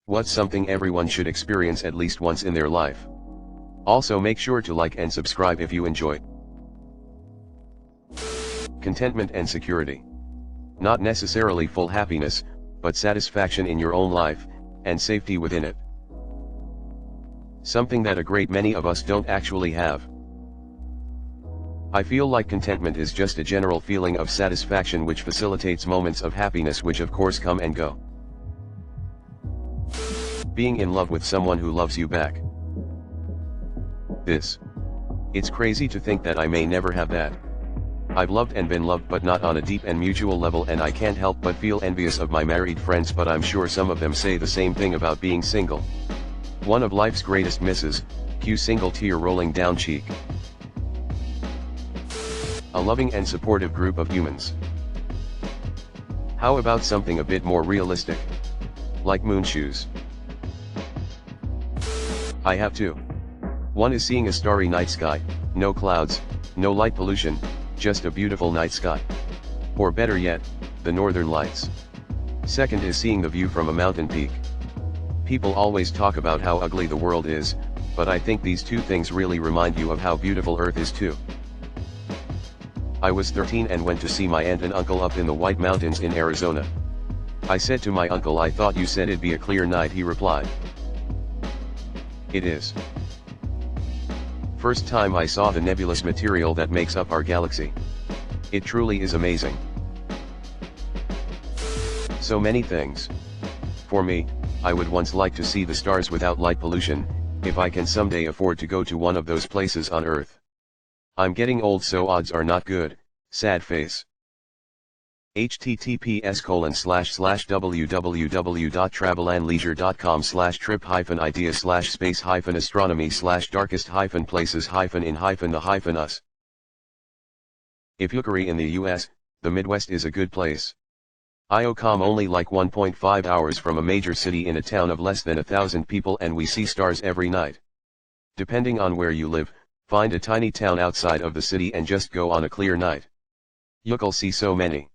What's something everyone should experience at least once in their life? Also make sure to like and subscribe if you enjoy. Contentment and security. Not necessarily full happiness, but satisfaction in your own life, and safety within it. Something that a great many of us don't actually have. I feel like contentment is just a general feeling of satisfaction which facilitates moments of happiness which of course come and go. Being in love with someone who loves you back. It's crazy to think that I may never have that. I've loved and been loved but not on a deep and mutual level, and I can't help but feel envious of my married friends, but I'm sure some of them say the same thing about being single. One of life's greatest misses, cue single tear rolling down cheek. A loving and supportive group of humans. How about something a bit more realistic? Like moon shoes. I have two. One is seeing a starry night sky, no clouds, no light pollution, just a beautiful night sky. Or better yet, the northern lights. Second is seeing the view from a mountain peak. People always talk about how ugly the world is, but I think these two things really remind you of how beautiful Earth is too. I was 13 and went to see my aunt and uncle up in the White Mountains in Arizona. I said to my uncle, "I thought you said it'd be a clear night." He replied, "It is." First time I saw the nebulous material that makes up our galaxy. It truly is amazing. So many things. For me, I would once like to see the stars without light pollution, if I can someday afford to go to one of those places on Earth. I'm getting old, so odds are not good, sad face. https://www.travelandleisure.com/trip-idea/space-astronomy/darkest-places-in-the-us. If you agree in the US, the Midwest is a good place. I come only like 1.5 hours from a major city in a town of less than 1,000 people, and we see stars every night. Depending on where you live, find a tiny town outside of the city and just go on a clear night. You'll see so many.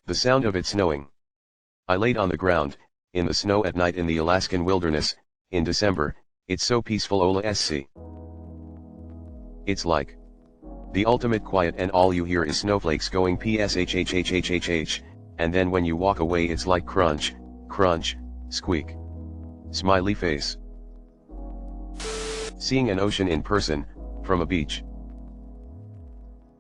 The sound of it snowing. I laid on the ground, in the snow at night in the Alaskan wilderness, in December. It's so peaceful. OLSC. It's like the ultimate quiet, and all you hear is snowflakes going pshhhhhhh, and then when you walk away it's like crunch, crunch, squeak. Smiley face. Seeing an ocean in person, from a beach.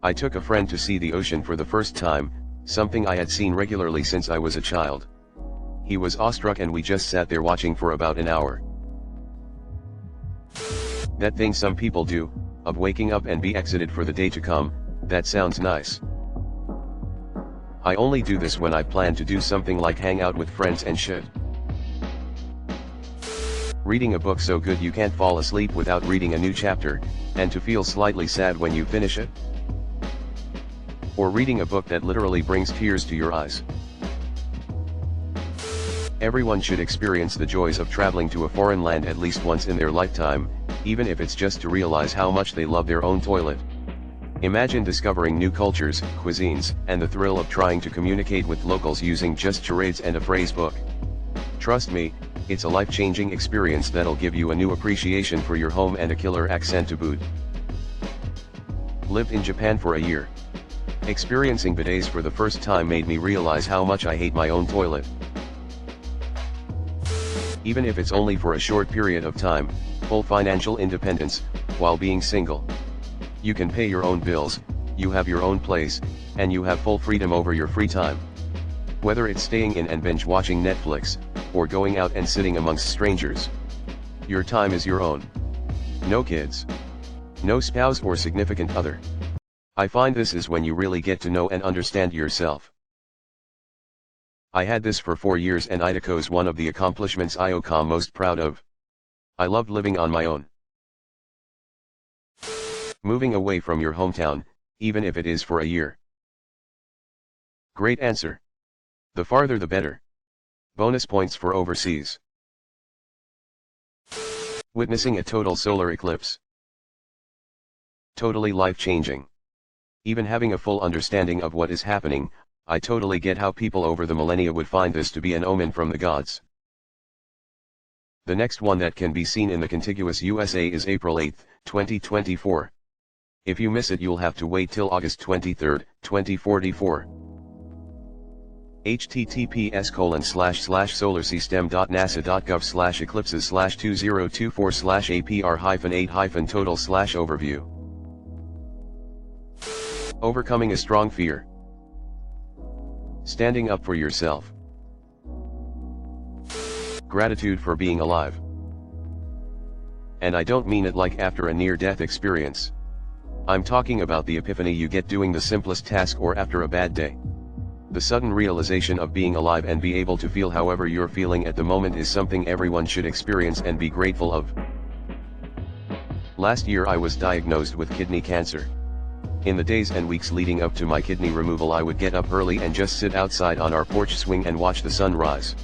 I took a friend to see the ocean for the first time, something I had seen regularly since I was a child. He was awestruck and we just sat there watching for about an hour. That thing some people do, of waking up and be excited for the day to come, that sounds nice. I only do this when I plan to do something like hang out with friends and shit. Reading a book so good you can't fall asleep without reading a new chapter, and to feel slightly sad when you finish it. Or reading a book that literally brings tears to your eyes. Everyone should experience the joys of traveling to a foreign land at least once in their lifetime, even if it's just to realize how much they love their own toilet. Imagine discovering new cultures, cuisines, and the thrill of trying to communicate with locals using just charades and a phrase book. Trust me, it's a life-changing experience that'll give you a new appreciation for your home and a killer accent to boot. Lived in Japan for a year. Experiencing bidets for the first time made me realize how much I hate my own toilet. Even if it's only for a short period of time, full financial independence, while being single. You can pay your own bills, you have your own place, and you have full freedom over your free time. Whether it's staying in and binge watching Netflix, or going out and sitting amongst strangers. Your time is your own. No kids. No spouse or significant other. I find this is when you really get to know and understand yourself. I had this for 4 years and Idaho's one of the accomplishments I'm most proud of. I loved living on my own. Moving away from your hometown, even if it is for a year. Great answer. The farther the better. Bonus points for overseas. Witnessing a total solar eclipse. Totally life-changing. Even having a full understanding of what is happening, I totally get how people over the millennia would find this to be an omen from the gods. The next one that can be seen in the contiguous USA is April 8, 2024. If you miss it, you'll have to wait till August 23, 2044. https://solarsystem.nasa.gov/eclipses/2024/APR-8-total/overview. Overcoming a strong fear. Standing up for yourself. Gratitude for being alive. And I don't mean it like after a near-death experience. I'm talking about the epiphany you get doing the simplest task or after a bad day. The sudden realization of being alive and be able to feel however you're feeling at the moment is something everyone should experience and be grateful of. Last year I was diagnosed with kidney cancer. In the days and weeks leading up to my kidney removal, I would get up early and just sit outside on our porch swing and watch the sun rise.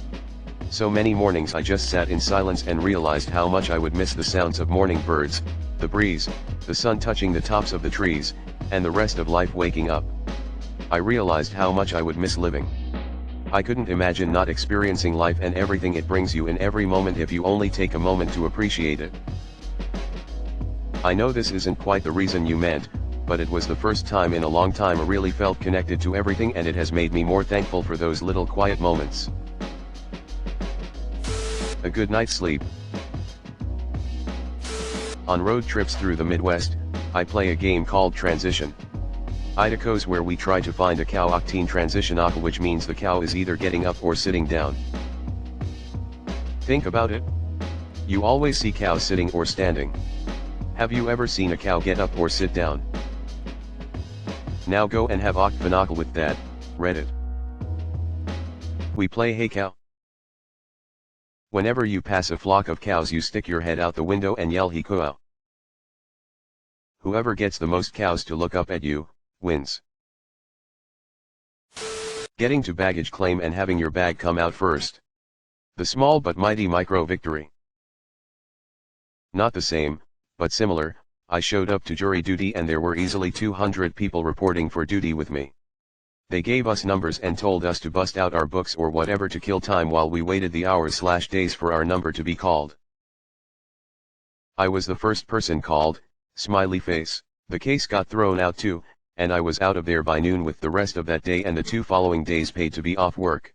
So many mornings I just sat in silence and realized how much I would miss the sounds of morning birds, the breeze, the sun touching the tops of the trees, and the rest of life waking up. I realized how much I would miss living. I couldn't imagine not experiencing life and everything it brings you in every moment if you only take a moment to appreciate it. I know this isn't quite the reason you meant, but it was the first time in a long time I really felt connected to everything, and it has made me more thankful for those little quiet moments. A good night's sleep. On road trips through the Midwest, I play a game called Transition. Idacos, where we try to find a cow octane transition aka, which means the cow is either getting up or sitting down. Think about it. You always see cows sitting or standing. Have you ever seen a cow get up or sit down? Now go and have octfanakal with that, Reddit. We play Hey Cow. Whenever you pass a flock of cows, you stick your head out the window and yell Hey Cow. Whoever gets the most cows to look up at you, wins. Getting to baggage claim and having your bag come out first. The small but mighty micro victory. Not the same, but similar. I showed up to jury duty and there were easily 200 people reporting for duty with me. They gave us numbers and told us to bust out our books or whatever to kill time while we waited the hours/days for our number to be called. I was the first person called, smiley face. The case got thrown out too, and I was out of there by noon with the rest of that day and the 2 following days paid to be off work.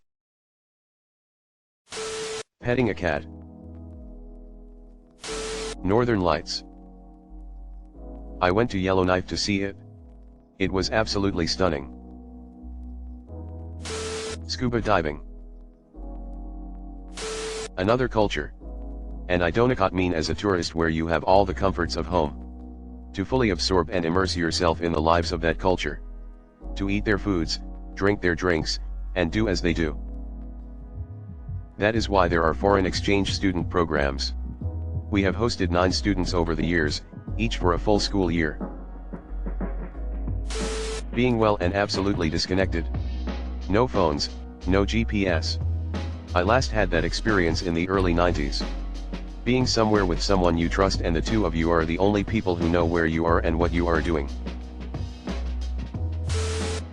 Petting a cat. Northern Lights. I went to Yellowknife to see it. It was absolutely stunning. Scuba diving. Another culture. And I don't mean as a tourist where you have all the comforts of home. To fully absorb and immerse yourself in the lives of that culture. To eat their foods, drink their drinks, and do as they do. That is why there are foreign exchange student programs. We have hosted 9 students over the years, each for a full school year. Being well and absolutely disconnected. No phones, no GPS. I last had that experience in the early 90s. Being somewhere with someone you trust and the two of you are the only people who know where you are and what you are doing.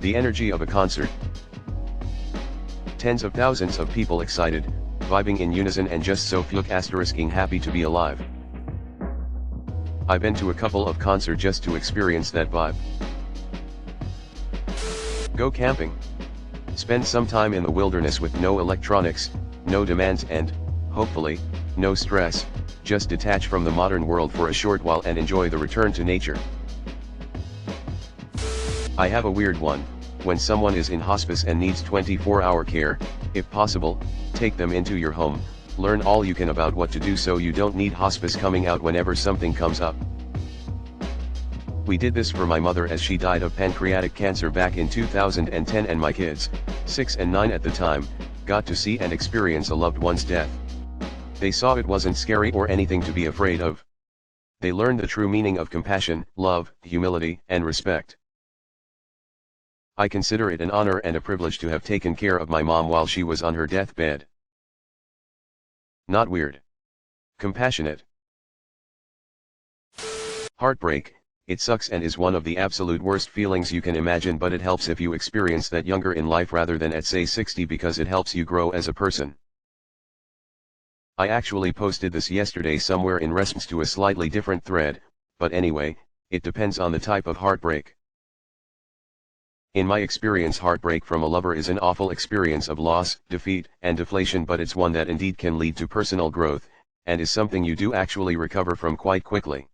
The energy of a concert. Tens of thousands of people excited, vibing in unison and just so happy to be alive. I've been to a couple of concerts just to experience that vibe. Go camping. Spend some time in the wilderness with no electronics, no demands and, hopefully, no stress. Just detach from the modern world for a short while and enjoy the return to nature. I have a weird one. When someone is in hospice and needs 24-hour care, if possible, take them into your home, learn all you can about what to do so you don't need hospice coming out whenever something comes up. We did this for my mother as she died of pancreatic cancer back in 2010, and my kids, 6 and 9 at the time, got to see and experience a loved one's death. They saw it wasn't scary or anything to be afraid of. They learned the true meaning of compassion, love, humility, and respect. I consider it an honor and a privilege to have taken care of my mom while she was on her deathbed. Not weird. Compassionate. Heartbreak. It sucks and is one of the absolute worst feelings you can imagine, but it helps if you experience that younger in life rather than at say 60, because it helps you grow as a person. I actually posted this yesterday somewhere in response to a slightly different thread, but anyway, it depends on the type of heartbreak. In my experience, heartbreak from a lover is an awful experience of loss, defeat, and deflation, but it's one that indeed can lead to personal growth, and is something you do actually recover from quite quickly.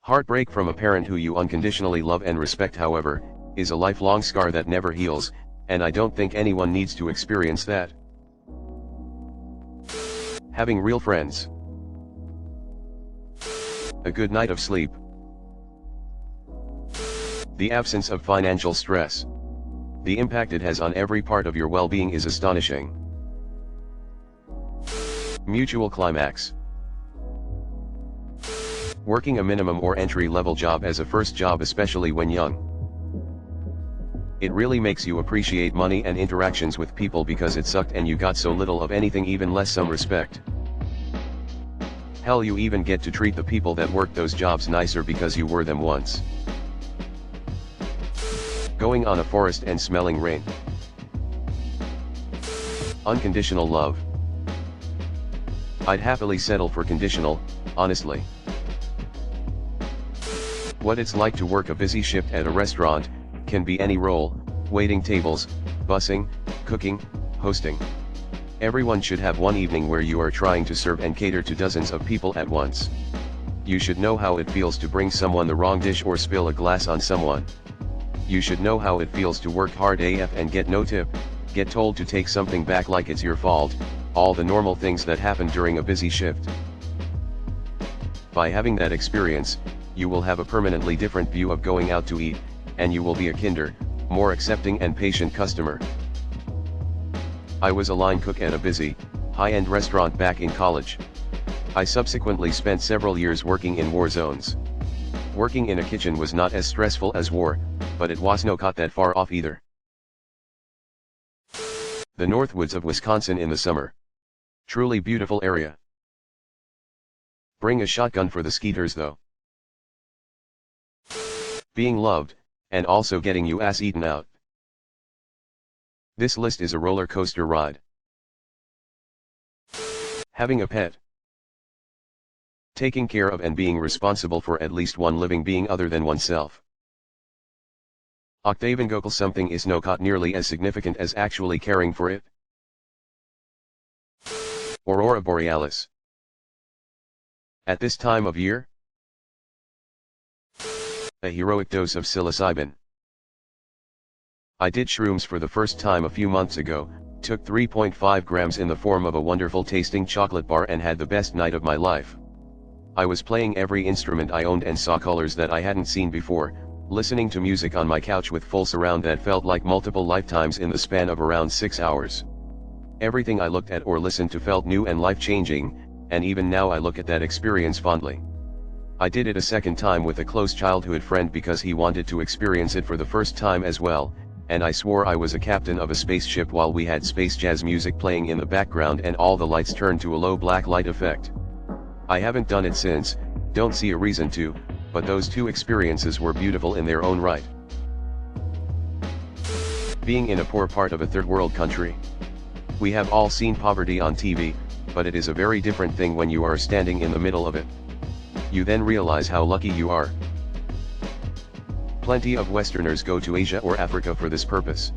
Heartbreak from a parent who you unconditionally love and respect, however, is a lifelong scar that never heals, and I don't think anyone needs to experience that. Having real friends. A good night of sleep. The absence of financial stress. The impact it has on every part of your well-being is astonishing. Mutual climax. Working a minimum or entry-level job as a first job, especially when young. It really makes you appreciate money and interactions with people because it sucked and you got so little of anything, even less some respect. Hell, you even get to treat the people that work those jobs nicer because you were them once. Going on a forest and smelling rain. Unconditional love. I'd happily settle for conditional, honestly. What it's like to work a busy shift at a restaurant, can be any role: waiting tables, bussing, cooking, hosting. Everyone should have one evening where you are trying to serve and cater to dozens of people at once. You should know how it feels to bring someone the wrong dish or spill a glass on someone. You should know how it feels to work hard AF and get no tip, get told to take something back like it's your fault, all the normal things that happen during a busy shift. By having that experience, you will have a permanently different view of going out to eat, and you will be a kinder, more accepting and patient customer. I was a line cook at a busy, high-end restaurant back in college. I subsequently spent several years working in war zones. Working in a kitchen was not as stressful as war, but it was not that far off either. The Northwoods of Wisconsin in the summer. Truly beautiful area. Bring a shotgun for the skeeters though. Being loved, and also getting your ass eaten out. This list is a roller coaster ride. Having a pet. Taking care of and being responsible for at least one living being other than oneself. Octaven Gokul, something is not nearly as significant as actually caring for it. Aurora Borealis. At this time of year? A heroic dose of psilocybin. I did shrooms for the first time a few months ago, took 3.5 grams in the form of a wonderful tasting chocolate bar and had the best night of my life. I was playing every instrument I owned and saw colors that I hadn't seen before, listening to music on my couch with full surround that felt like multiple lifetimes in the span of around 6 hours. Everything I looked at or listened to felt new and life-changing, and even now I look at that experience fondly. I did it a second time with a close childhood friend because he wanted to experience it for the first time as well, and I swore I was a captain of a spaceship while we had space jazz music playing in the background and all the lights turned to a low black light effect. I haven't done it since, don't see a reason to, but those two experiences were beautiful in their own right. Being in a poor part of a third world country. We have all seen poverty on TV, but it is a very different thing when you are standing in the middle of it. You then realize how lucky you are. Plenty of Westerners go to Asia or Africa for this purpose.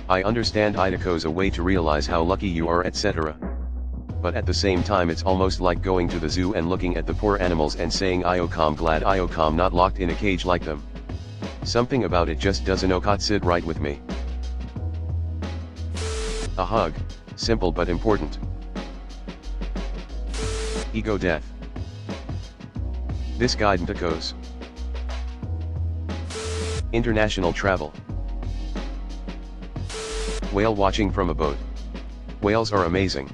I understand Idaho's a way to realize how lucky you are, etc. But at the same time it's almost like going to the zoo and looking at the poor animals and saying "Iocom glad Iocom not locked in a cage like them." Something about it just doesn't sit right with me. A hug, simple but important. Ego death. This guide goes. International travel. Whale watching from a boat. Whales are amazing.